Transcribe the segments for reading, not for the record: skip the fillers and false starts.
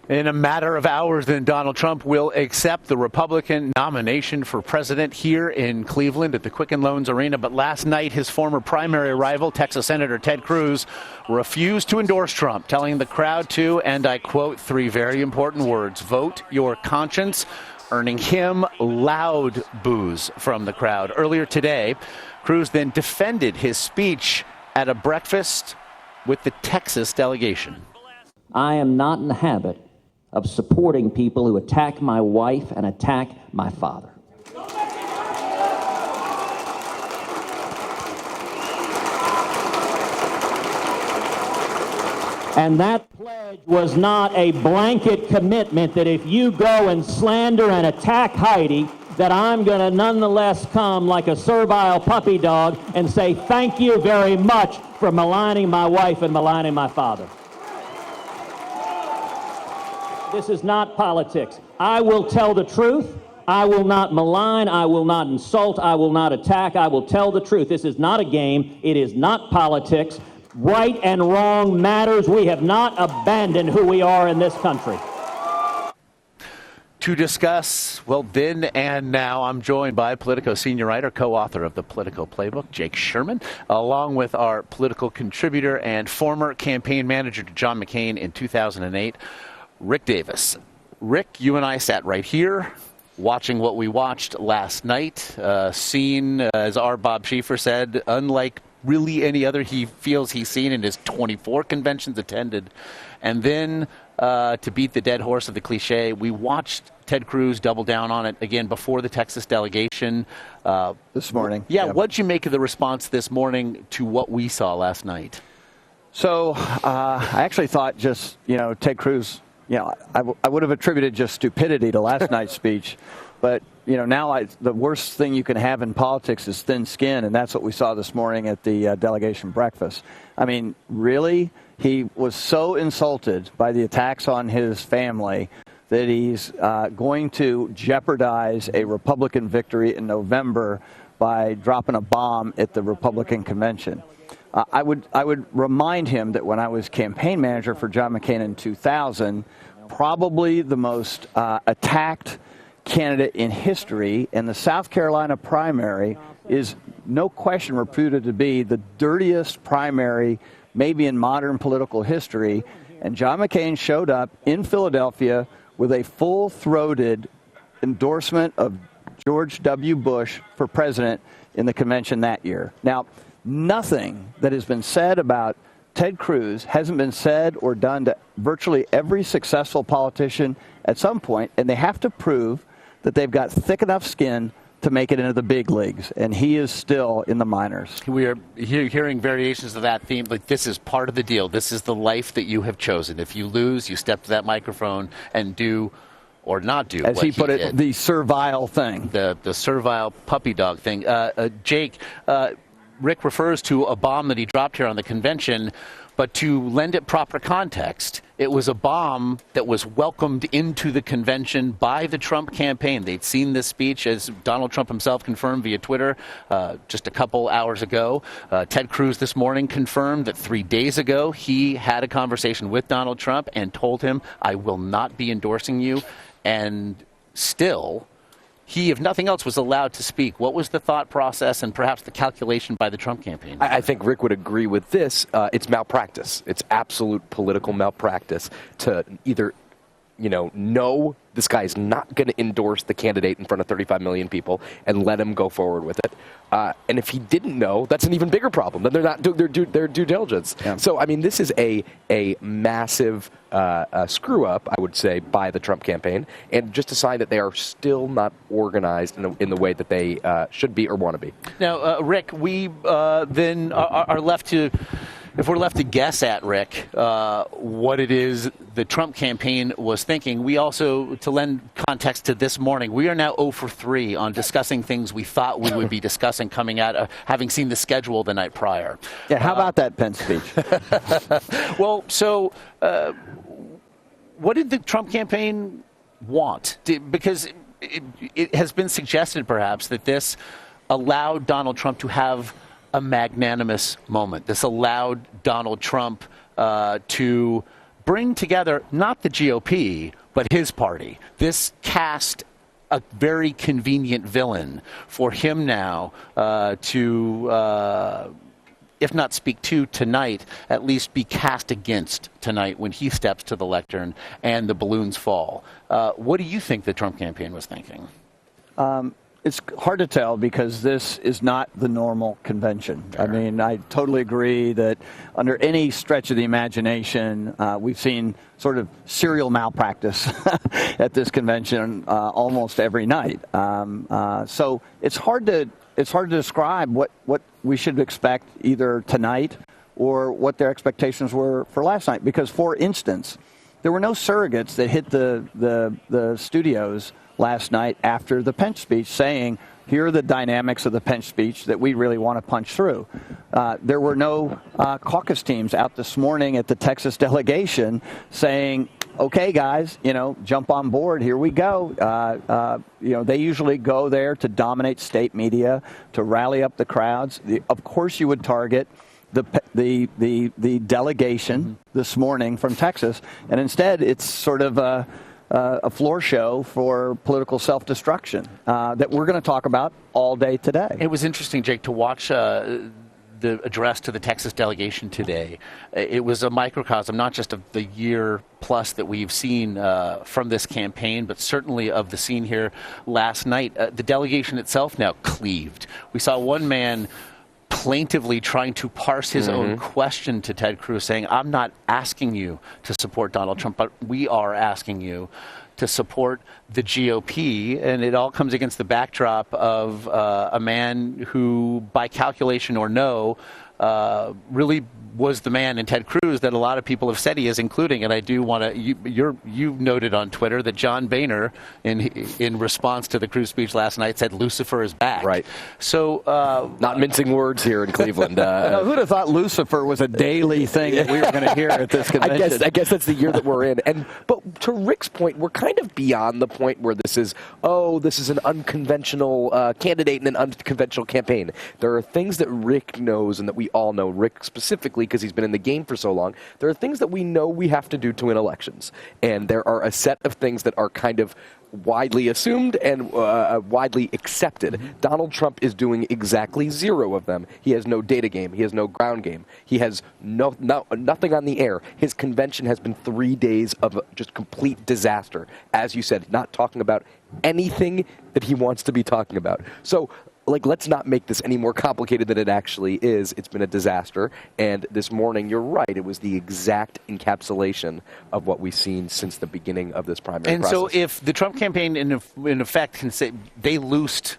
In a matter of hours, then, Donald Trump will accept the Republican nomination for president here in Cleveland at the Quicken Loans Arena. But last night, his former primary rival, Texas Senator Ted Cruz, refused to endorse Trump, telling the crowd to, and I quote, three very important words: vote your conscience, earning him loud boos from the crowd. Earlier today, Cruz then defended his speech at a breakfast with the Texas delegation. I am not in the habit of supporting people who attack my wife and attack my father. And that pledge was not a blanket commitment that if you go and slander and attack Heidi, that I'm going to nonetheless come like a servile puppy dog and say thank you very much for maligning my wife and maligning my father. This is not politics. I will tell the truth. I will not malign. I will not insult. I will not attack. I will tell the truth. This is not a game. It is not politics. Right and wrong matters. We have not abandoned who we are in this country. To discuss, well, then and now, I'm joined by Politico senior writer, co-author of the Politico Playbook, Jake Sherman, along with our political contributor and former campaign manager to John McCain in 2008, Rick Davis. Rick, you and I sat right here watching what we watched last night, seen, as our Bob Schieffer said, unlike really any other he feels he's seen in his 24 conventions attended. And then to beat the dead horse of the cliche, we watched Ted Cruz double down on it again before the Texas delegation. This morning. Yeah, what'd you make of the response this morning to what we saw last night? So I actually thought just, Ted Cruz, I would have attributed just stupidity to last night's speech. But, now the worst thing you can have in politics is thin skin, and that's what we saw this morning at the delegation breakfast. I mean, really? He was so insulted by the attacks on his family that he's going to jeopardize a Republican victory in November by dropping a bomb at the Republican convention. I would remind him that when I was campaign manager for John McCain in 2000, probably the most attacked candidate in history, and the South Carolina primary is no question reputed to be the dirtiest primary maybe in modern political history. And John McCain showed up in Philadelphia with a full-throated endorsement of George W. Bush for president in the convention that year. Now, nothing that has been said about Ted Cruz hasn't been said or done to virtually every successful politician at some point, and they have to prove that they've got thick enough skin to make it into the big leagues, and he is still in the minors. We are hearing variations of that theme, but this is part of the deal. This is the life that you have chosen. If you lose, you step to that microphone and do or not do as what he put it, did. the servile thing. The servile puppy dog thing. Jake, Rick refers to a bomb that he dropped here on the convention, but to lend it proper context, it was a bomb that was welcomed into the convention by the Trump campaign. They'd seen this speech, as Donald Trump himself confirmed via Twitter just a couple hours ago. Ted Cruz this morning confirmed that 3 days ago he had a conversation with Donald Trump and told him, I will not be endorsing you. And still, he, if nothing else, was allowed to speak. What was the thought process and perhaps the calculation by the Trump campaign? I think Rick would agree with this. It's malpractice. It's absolute political malpractice to either, know this guy is not going to endorse the candidate in front of 35 million people and let him go forward with it. And if he didn't know, that's an even bigger problem. Then they're not doing their due diligence. Yeah. So, I mean, this is a massive screw up, I would say, by the Trump campaign, and just a sign that they are still not organized in the way that they should be or want to be. Now, Rick, we then are left to, if we're left to guess at, Rick, what it is the Trump campaign was thinking. We also, to lend context to this morning, we are now 0 for 3 on discussing things we thought we would be discussing coming out, having seen the schedule the night prior. Yeah, how about that Pence speech? Well, so what did the Trump campaign want? Because it has been suggested, perhaps, that this allowed Donald Trump to have a magnanimous moment. This allowed Donald Trump to bring together not the GOP, but his party. This cast a very convenient villain for him now to, if not speak to tonight, at least be cast against tonight when he steps to the lectern and the balloons fall. What do you think the Trump campaign was thinking? It's hard to tell because this is not the normal convention. Sure. I mean, I totally agree that under any stretch of the imagination, we've seen sort of serial malpractice at this convention almost every night. So it's hard to describe what we should expect either tonight or what their expectations were for last night. Because, for instance, there were no surrogates that hit the studios last night after the Pence speech saying, here are the dynamics of the Pence speech that we really want to punch through. There were no caucus teams out this morning at the Texas delegation saying, okay, guys, jump on board. Here we go. They usually go there to dominate state media, to rally up the crowds. Of course, you would target the delegation this morning from Texas, and instead it's sort of a floor show for political self-destruction that we're going to talk about all day today. It was interesting, Jake, to watch the address to the Texas delegation today. It was a microcosm, not just of the year plus that we've seen from this campaign, but certainly of the scene here last night. The delegation itself now cleaved. We saw one man plaintively trying to parse his own question to Ted Cruz, saying, I'm not asking you to support Donald Trump, but we are asking you to support the GOP. And it all comes against the backdrop of a man who, by calculation or no, really was the man in Ted Cruz that a lot of people have said he is, including, and I do want to, you noted on Twitter that John Boehner, in response to the Cruz speech last night, said Lucifer is back. Right. So, not mincing words here in Cleveland. Who'd have thought Lucifer was a daily thing that we were going to hear at this convention? I guess that's the year that we're in. But to Rick's point, we're kind of beyond the point where this is an unconventional candidate in an unconventional campaign. There are things that Rick knows and that we all know, Rick specifically, because he's been in the game for so long. There are things that we know we have to do to win elections. And there are a set of things that are kind of widely assumed and widely accepted. Donald Trump is doing exactly zero of them. He has no data game. He has no ground game. He has nothing on the air. His convention has been 3 days of just complete disaster. As you said, not talking about anything that he wants to be talking about. So, let's not make this any more complicated than it actually is. It's been a disaster. And this morning, you're right, it was the exact encapsulation of what we've seen since the beginning of this primary process. And so if the Trump campaign, in effect, can say they loosed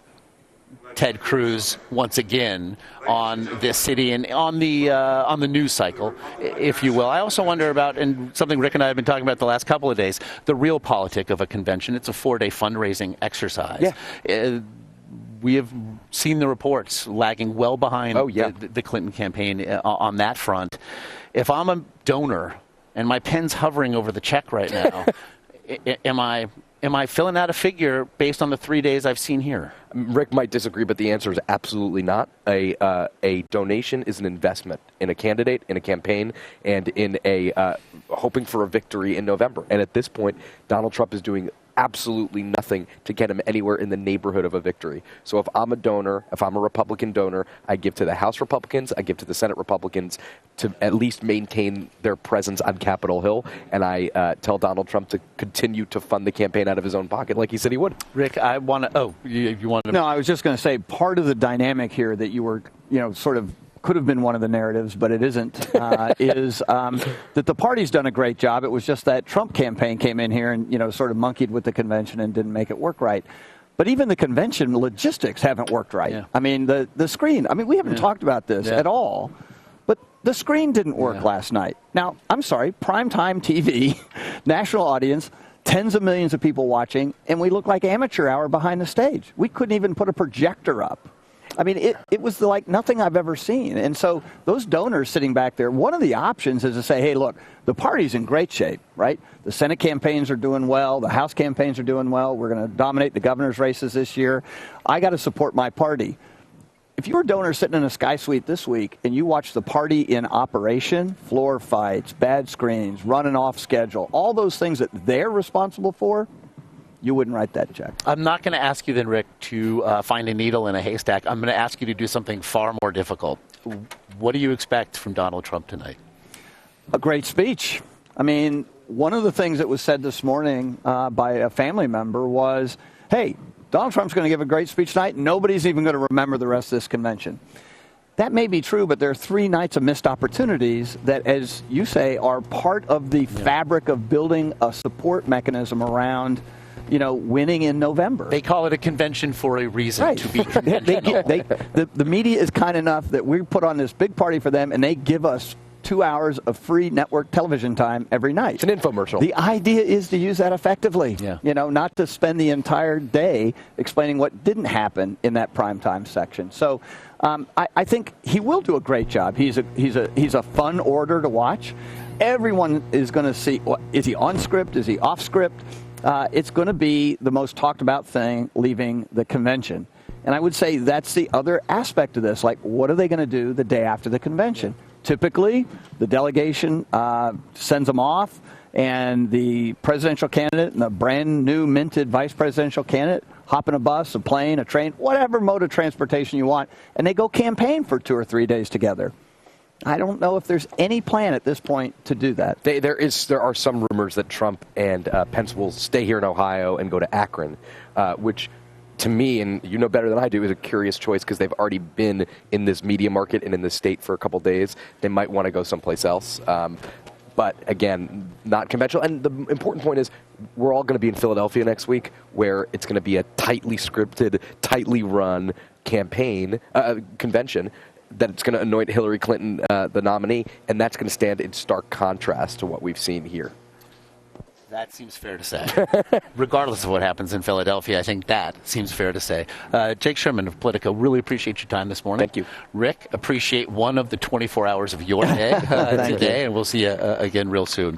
Ted Cruz once again on this city and on the news cycle, if you will. I also wonder about, and something Rick and I have been talking about the last couple of days, the real politic of a convention. It's a 4-day fundraising exercise. Yeah. We have seen the reports lagging well behind the Clinton campaign on that front. If I'm a donor and my pen's hovering over the check right now, am I filling out a figure based on the 3 days I've seen here? Rick might disagree, but the answer is absolutely not. A donation is an investment in a candidate, in a campaign, and in hoping for a victory in November. And at this point, Donald Trump is doing absolutely nothing to get him anywhere in the neighborhood of a victory. So if I'm a donor, if I'm a Republican donor, I give to the House Republicans, I give to the Senate Republicans to at least maintain their presence on Capitol Hill, and I tell Donald Trump to continue to fund the campaign out of his own pocket like he said he would. Rick, I want to, you want to? No, I was just going to say part of the dynamic here that you were, sort of could have been one of the narratives, but it isn't, is that the party's done a great job. It was just that Trump campaign came in here and, sort of monkeyed with the convention and didn't make it work right. But even the convention logistics haven't worked right. Yeah. I mean, the screen, we haven't talked about this at all, but the screen didn't work last night. Now, I'm sorry, primetime TV, national audience, tens of millions of people watching, and we look like amateur hour behind the stage. We couldn't even put a projector up. It was like nothing I've ever seen. And so those donors sitting back there, one of the options is to say, hey, look, the party's in great shape, right? The Senate campaigns are doing well. The House campaigns are doing well. We're going to dominate the governor's races this year. I got to support my party. if you're a donor sitting in a Sky Suite this week and you watch the party in operation, floor fights, bad screens, running off schedule, all those things that they're responsible for, you wouldn't write that check. I'm not going to ask you then, Rick, to find a needle in a haystack. I'm going to ask you to do something far more difficult. What do you expect from Donald Trump tonight? A great speech. I mean, one of the things that was said this morning by a family member was, hey, Donald Trump's going to give a great speech tonight. Nobody's even going to remember the rest of this convention. That may be true, but there are 3 nights of missed opportunities that, as you say, are part of the fabric of building a support mechanism around winning in November. They call it a convention for a reason, right. to be conventional. The media is kind enough that we put on this big party for them, and they give us 2 hours of free network television time every night. It's an infomercial. The idea is to use that effectively. Yeah. Not to spend the entire day explaining what didn't happen in that primetime section. So I think he will do a great job. He's a fun orator to watch. Everyone is going to see, is he on script? Is he off script? It's going to be the most talked about thing leaving the convention. And I would say that's the other aspect of this. Like, what are they going to do the day after the convention? Typically, the delegation sends them off, and the presidential candidate and the brand new minted vice presidential candidate hop in a bus, a plane, a train, whatever mode of transportation you want, and they go campaign for 2 or 3 days together. I don't know if there's any plan at this point to do that. There are some rumors that Trump and Pence will stay here in Ohio and go to Akron, which to me, and you know better than I do, is a curious choice because they've already been in this media market and in this state for a couple days. They might want to go someplace else. But again, not conventional. And the important point is we're all going to be in Philadelphia next week, where it's going to be a tightly scripted, tightly run convention that it's going to anoint Hillary Clinton the nominee, and that's going to stand in stark contrast to what we've seen here. That seems fair to say. Regardless of what happens in Philadelphia, I think that seems fair to say. Jake Sherman of Politico, really appreciate your time this morning. Thank you. Rick, appreciate one of the 24 hours of your day today, and we'll see you again real soon.